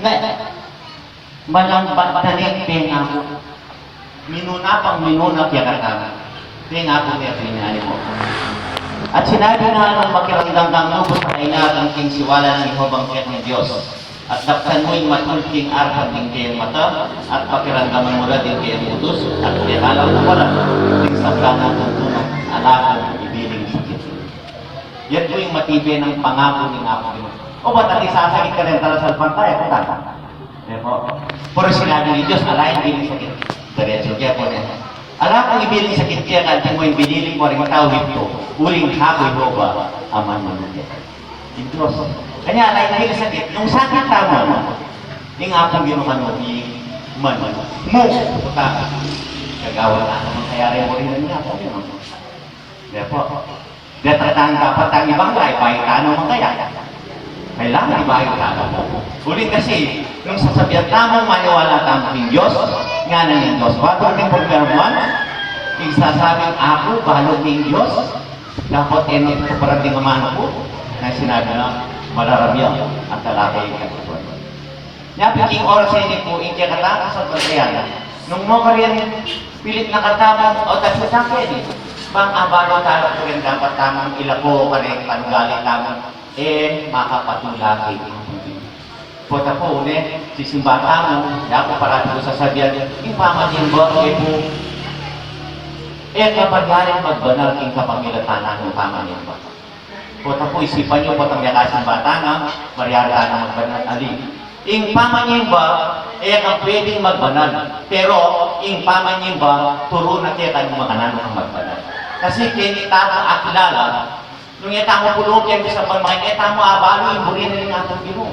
Na, malambat na rin tenga ko. Minuna pang minuna kaya katama. Tenga ko kaya pinali mo. At sinabi na ng makiramdam ng lubos na inatang king siwala ni Hobang Kiyat ni Diyos. At daktan mo'y matulking arhan din kayang mata at pakiramdaman mo na din kayang utos at kinalaw na wala din sa plano ng tunong alakang ibiling sakit. Yan po yung matibay ng pangako ni Apo. O ba't at isasakit ka rin tala sa pantay? Ako tata. Pero sinabi ni Diyos, alay ibiling sakit. Diretso kaya po niya. Alam kong ibiling sakit kaya kanting mo yung biniling mo rin tawid ko. Uling hakoy mo ba? Aman manukit. In Diyos. Kanya, alay ibiling sakit. Nung sakit tama mo, yung apong ginukano, man. Mo! Puta. Gagawa na naman kayari mo rin niya. Ako yun. Kaya po. Kaya tratahan dapat ang ibang lahi, paitano mo kaya. Kailangan ibahin ka mo. Ulit kasi, nung sasabihan tamang maniwala tamang Diyos, nga na ng Diyos. Bago ating pagkaroon, isasabing ako, balog ng Diyos, dapat ito parating amano ko, na sinabi na, malarabya at talakay ka ito. Napiking oras sa inyo po, hindi katama sa pagkayan. Nung mo ka rin, pilit na katama, o tatlo sa akin, bang abalo tayo po rin dapat tamang ilako ka rin, panugali tamang, makapatulaki. Pota po, sisimbata mo, dapat parati ko sasabihan, yung pamanin mo, po, kapag galing magbanal king kapangilatanan ng pamanin mo. Pota po, isipan nyo, potang yakasin bata na, mariyara na magbanal ali. Yung pamanin ba, kang pwedeng magbanal. Pero, yung pamanin ba, turo na kaya kanyang mga nanong magbanal. Kasi kinita mo akilala, nung yata mo pulog yan sa pamakin, yata mo abalo, yung burin na rin atong biro.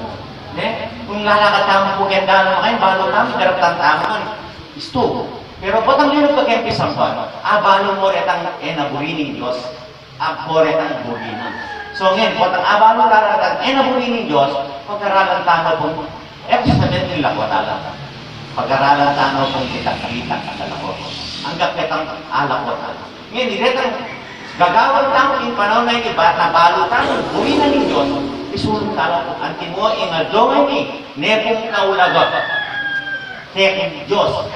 Kung lalakad tamo po kaya dalo kayo, balo tamo, pero tantaman, isto. Pero potang yun ito kaya pisang ba, abalo mo rin ang enaburining Diyos, abbo rin ang burinan. So ngayon, potang abalo lalakad ang enaburining Diyos, pag-aralan tamo po, sabihin nila ko talaga. Pag-aralan tamo po kita-kita ang ko. Hanggang kitang alak ko talaga. Ngayon, diretang gagawal tamo yung panahon na yung iba, nabalo tamo, burinan ng Diyos, isulong tala po, anti mo, ingadongan ni, nepong naulaga. Tekong Diyos,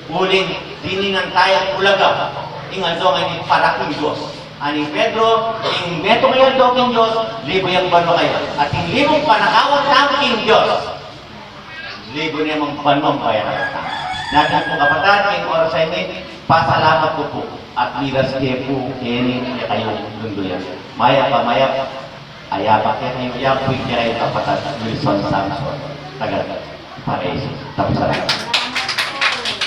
uling dininan tayong ulaga, ingadongan ni paraking Diyos. Ani Pedro, yung meto kayo doking Diyos, libo yung bano kayo. At yung libong panakawat tangking Diyos, libo niya mong banong bayaran. Natin po kapatid, yung oras sa inyo, pasalamat ko po. At miras kayo po, kini kayo dunduyan. Maya pa, ayapa kaya kayo yapoy kaya kayo kapatid Wilson Samson. Tagal. Pares. Tapos